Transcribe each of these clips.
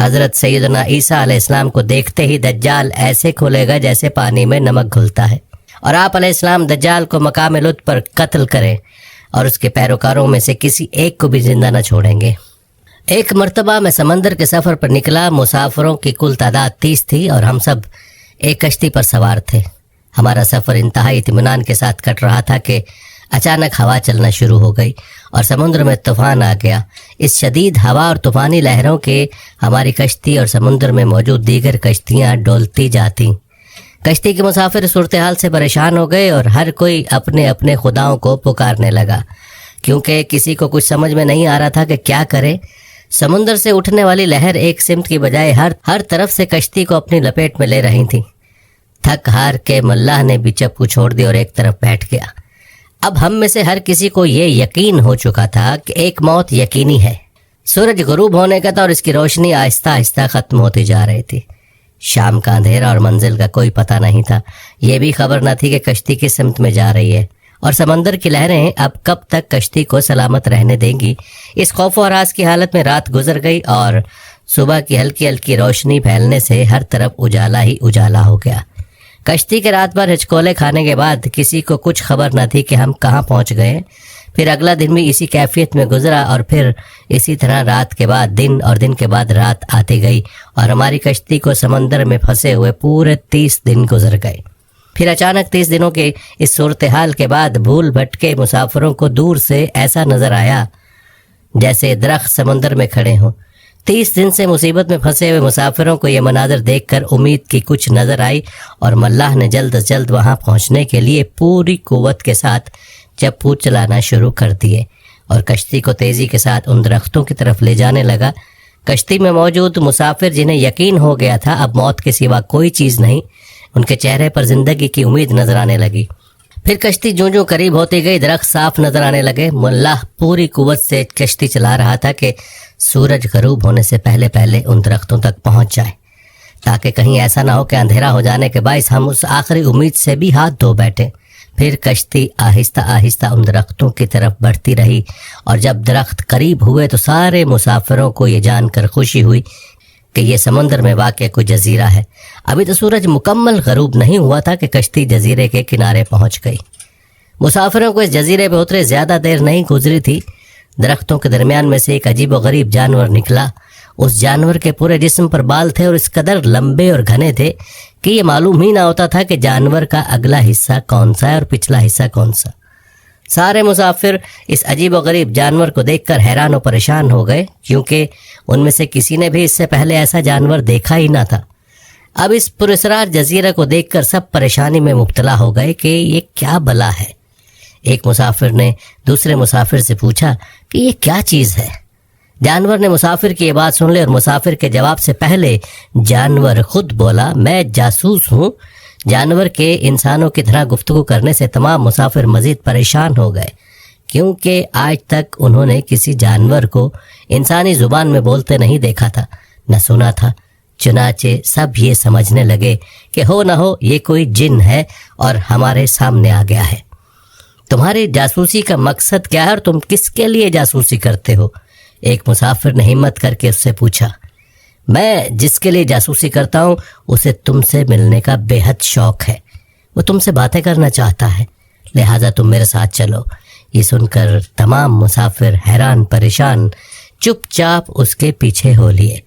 حضرت سیدنا عیسیٰ علیہ السلام کو دیکھتے ہی دجال ایسے کھلے گا جیسے پانی میں نمک گھلتا ہے، اور آپ علیہ السلام دجال کو مقام لطف پر قتل کریں اور اس کے پیروکاروں میں سے کسی ایک کو بھی زندہ نہ چھوڑیں گے۔ ایک مرتبہ میں سمندر کے سفر پر نکلا، مسافروں کی کل تعداد 30 تھی اور ہم سب ایک کشتی پر سوار تھے۔ ہمارا سفر انتہائی اطمینان کے ساتھ کٹ رہا تھا کہ اچانک ہوا چلنا شروع ہو گئی اور سمندر میں طوفان آ گیا۔ اس شدید ہوا اور طوفانی لہروں کے ہماری کشتی اور سمندر میں موجود دیگر کشتیاں ڈولتی جاتی۔ کشتی کے مسافر صورتحال سے پریشان ہو گئے اور ہر کوئی اپنے اپنے خداؤں کو پکارنے لگا، کیونکہ کسی کو کچھ سمجھ میں نہیں آ رہا تھا کہ کیا کرے۔ سمندر سے اٹھنے والی لہر ایک سمت کی بجائے ہر طرف سے کشتی کو اپنی لپیٹ میں لے رہی تھی۔ تھک ہار کے ملاح نے بھی چپو چھوڑ دی اور ایک طرف بیٹھ گیا۔ اب ہم میں سے ہر کسی کو یہ یقین ہو چکا تھا کہ ایک موت یقینی ہے۔ سورج غروب ہونے کا تھا اور اس کی روشنی آہستہ آہستہ ختم ہوتی جا رہی تھی۔ شام کا اندھیرا اور منزل کا کوئی پتہ نہیں تھا۔ یہ بھی خبر نہ تھی کہ کشتی کس سمت میں جا رہی ہے اور سمندر کی لہریں اب کب تک کشتی کو سلامت رہنے دیں گی۔ اس خوف و ہراس کی حالت میں رات گزر گئی اور صبح کی ہلکی ہلکی روشنی پھیلنے سے ہر طرف اجالا ہی اجالا ہو گیا۔ کشتی کے رات بھر ہچکولے کھانے کے بعد کسی کو کچھ خبر نہ تھی کہ ہم کہاں پہنچ گئے۔ پھر اگلا دن بھی اسی کیفیت میں گزرا اور پھر اسی طرح رات کے بعد دن اور دن کے بعد رات آتی گئی اور ہماری کشتی کو سمندر میں پھنسے ہوئے پورے 30 دن گزر گئے۔ پھر اچانک 30 دنوں کے اس صورتحال کے بعد بھول بھٹکے مسافروں کو دور سے ایسا نظر آیا جیسے درخت سمندر میں کھڑے ہوں۔ 30 دن سے مصیبت میں پھنسے ہوئے مسافروں کو یہ مناظر دیکھ کر امید کی کچھ نظر آئی اور ملاح نے جلد از جلد وہاں پہنچنے کے لیے پوری قوت کے ساتھ چپو چلانا شروع کر دیے اور کشتی کو تیزی کے ساتھ ان درختوں کی طرف لے جانے لگا۔ کشتی میں موجود مسافر جنہیں یقین ہو گیا تھا اب موت کے سوا کوئی چیز نہیں، ان کے چہرے پر زندگی کی امید نظر آنے لگی۔ پھر کشتی جوں جوں قریب ہوتی گئی درخت صاف نظر آنے لگے۔ ملاح پوری قوت سے کشتی چلا رہا تھا کہ سورج غروب ہونے سے پہلے پہلے ان درختوں تک پہنچ جائے، تاکہ کہیں ایسا نہ ہو کہ اندھیرا ہو جانے کے باعث ہم اس آخری امید سے بھی ہاتھ دھو بیٹھے۔ پھر کشتی آہستہ آہستہ ان درختوں کی طرف بڑھتی رہی اور جب درخت قریب ہوئے تو سارے مسافروں کو یہ جان کر خوشی ہوئی کہ یہ سمندر میں واقع کوئی جزیرہ ہے۔ ابھی تو سورج مکمل غروب نہیں ہوا تھا کہ کشتی جزیرے کے کنارے پہنچ گئی۔ مسافروں کو اس جزیرے پہ اترے زیادہ دیر نہیں گزری تھی، درختوں کے درمیان میں سے ایک عجیب و غریب جانور نکلا۔ اس جانور کے پورے جسم پر بال تھے اور اس قدر لمبے اور گھنے تھے کہ یہ معلوم ہی نہ ہوتا تھا کہ جانور کا اگلا حصہ کون سا ہے اور پچھلا حصہ کون سا۔ سارے مسافر اس عجیب و غریب جانور کو دیکھ کر حیران و پریشان ہو گئے، کیونکہ ان میں سے کسی نے بھی اس سے پہلے ایسا جانور دیکھا ہی نہ تھا۔ اب اس پراسرار جزیرے کو دیکھ کر سب پریشانی میں مبتلا ہو گئے کہ یہ کیا بلا ہے۔ ایک مسافر نے دوسرے مسافر سے پوچھا کہ یہ کیا چیز ہے۔ جانور نے مسافر کی یہ بات سن لی اور مسافر کے جواب سے پہلے جانور خود بولا، میں جاسوس ہوں۔ جانور کے انسانوں کی طرح گفتگو کرنے سے تمام مسافر مزید پریشان ہو گئے، کیونکہ آج تک انہوں نے کسی جانور کو انسانی زبان میں بولتے نہیں دیکھا تھا، نہ سنا تھا۔ چنانچہ سب یہ سمجھنے لگے کہ ہو نہ ہو یہ کوئی جن ہے اور ہمارے سامنے آ گیا ہے۔ تمہاری جاسوسی کا مقصد کیا ہے اور تم کس کے لیے جاسوسی کرتے ہو؟ ایک مسافر نے ہمت کر کے اس سے پوچھا۔ میں جس کے لیے جاسوسی کرتا ہوں اسے تم سے ملنے کا بے حد شوق ہے، وہ تم سے باتیں کرنا چاہتا ہے، لہٰذا تم میرے ساتھ چلو۔ یہ سن کر تمام مسافر حیران پریشان چپ چاپ اس کے پیچھے ہو لیے۔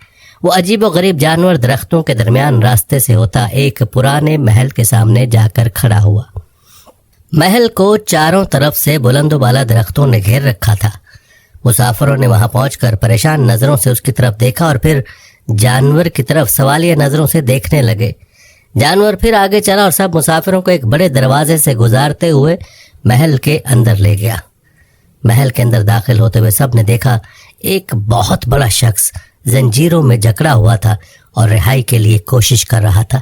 وہ عجیب و غریب جانور درختوں کے درمیان راستے سے ہوتا ایک پرانے محل کے سامنے جا کر کھڑا ہوا۔ محل کو چاروں طرف سے بلند و بالا درختوں نے گھیر رکھا تھا۔ مسافروں نے وہاں پہنچ کر پریشان نظروں سے اس کی طرف دیکھا اور پھر جانور کی طرف سوالیہ نظروں سے دیکھنے لگے۔ جانور پھر آگے چلا اور سب مسافروں کو ایک بڑے دروازے سے گزارتے ہوئے محل کے اندر لے گیا۔ محل کے اندر داخل ہوتے ہوئے سب نے دیکھا ایک بہت بڑا شخص زنجیروں میں جکڑا ہوا تھا اور رہائی کے لیے کوشش کر رہا تھا۔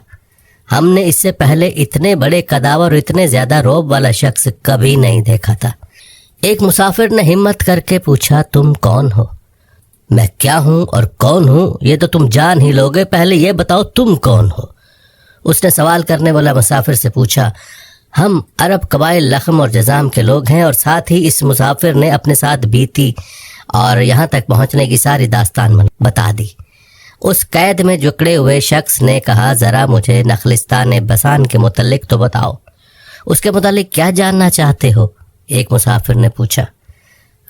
ہم نے اس سے پہلے اتنے بڑے قداور اور اتنے زیادہ روب والا شخص کبھی نہیں دیکھا تھا۔ ایک مسافر نے ہمت کر کے پوچھا، تم کون ہو؟ میں کیا ہوں اور کون ہوں یہ تو تم جان ہی لوگے، پہلے یہ بتاؤ تم کون ہو؟ اس نے سوال کرنے والا مسافر سے پوچھا۔ ہم عرب قبائل لخم اور جذام کے لوگ ہیں، اور ساتھ ہی اس مسافر نے اپنے ساتھ بیتی اور یہاں تک پہنچنے کی ساری داستان بتا دی۔ اس قید میں جکڑے ہوئے شخص نے کہا ذرا مجھے نخلستان بسان کے متعلق تو بتاؤ، اس کے متعلق کیا جاننا چاہتے ہو؟ ایک مسافر نے پوچھا۔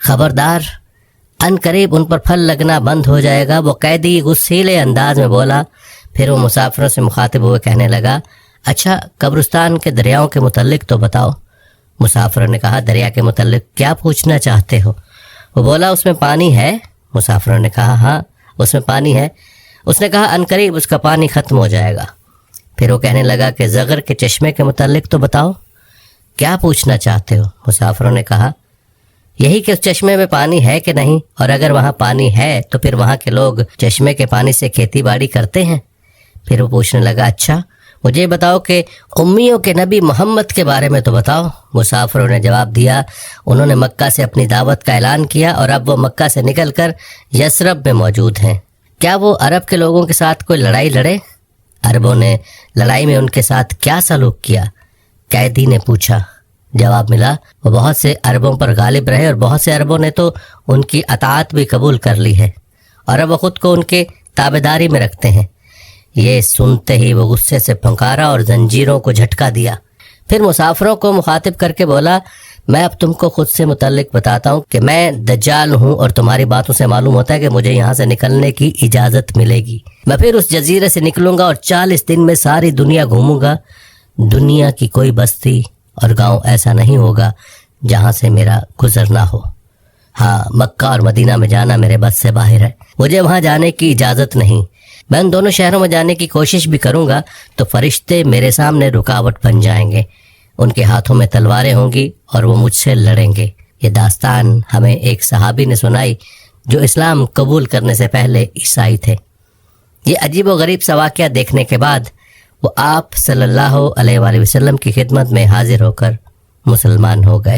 خبردار، ان قریب ان پر پھل لگنا بند ہو جائے گا، وہ قیدی غصیلے انداز میں بولا۔ پھر وہ مسافروں سے مخاطب ہوئے کہنے لگا، اچھا قبرستان کے دریاؤں کے متعلق تو بتاؤ۔ مسافروں نے کہا، دریا کے متعلق کیا پوچھنا چاہتے ہو؟ وہ بولا، اس میں پانی ہے؟ مسافروں نے کہا، ہاں اس میں پانی ہے۔ اس نے کہا، ان قریب اس کا پانی ختم ہو جائے گا۔ پھر وہ کہنے لگا کہ زغر کے چشمے کے متعلق تو بتاؤ، کیا پوچھنا چاہتے ہو؟ مسافروں نے کہا، یہی کہ اس چشمے میں پانی ہے کہ نہیں، اور اگر وہاں پانی ہے تو پھر وہاں کے لوگ چشمے کے پانی سے کھیتی باڑی کرتے ہیں؟ پھر وہ پوچھنے لگا، اچھا مجھے بتاؤ کہ امیوں کے نبی محمد کے بارے میں تو بتاؤ۔ مسافروں نے جواب دیا، انہوں نے مکہ سے اپنی دعوت کا اعلان کیا اور اب وہ مکہ سے نکل کر یثرب میں موجود ہیں۔ کیا وہ عرب کے لوگوں کے ساتھ کوئی لڑائی لڑے؟ عربوں نے لڑائی میں ان کے ساتھ کیا سلوک کیا؟ قیدی نے پوچھا۔ جواب ملا، وہ بہت سے عربوں پر غالب رہے اور بہت سے عربوں نے تو ان کی اطاعت بھی قبول کر لی ہے، اور اب وہ خود کو ان کے تابعداری میں رکھتے ہیں۔ یہ سنتے ہی وہ غصے سے پھنکارا اور زنجیروں کو جھٹکا دیا۔ پھر مسافروں کو مخاطب کر کے بولا، میں اب تم کو خود سے متعلق بتاتا ہوں کہ میں دجال ہوں، اور تمہاری باتوں سے معلوم ہوتا ہے کہ مجھے یہاں سے نکلنے کی اجازت ملے گی۔ میں پھر اس جزیرے سے نکلوں گا اور 40 دن میں ساری دنیا گھوموں گا۔ دنیا کی کوئی بستی اور گاؤں ایسا نہیں ہوگا جہاں سے میرا گزر نہ ہو۔ ہاں، مکہ اور مدینہ میں جانا میرے بس سے باہر ہے، مجھے وہاں جانے کی اجازت نہیں۔ میں ان دونوں شہروں میں جانے کی کوشش بھی کروں گا تو فرشتے میرے سامنے رکاوٹ بن جائیں گے، ان کے ہاتھوں میں تلواریں ہوں گی اور وہ مجھ سے لڑیں گے۔ یہ داستان ہمیں ایک صحابی نے سنائی جو اسلام قبول کرنے سے پہلے عیسائی تھے۔ یہ عجیب و غریب سا واقعہ دیکھنے کے بعد وہ آپ صلی اللہ علیہ وآلہ وسلم کی خدمت میں حاضر ہو کر مسلمان ہو گئے۔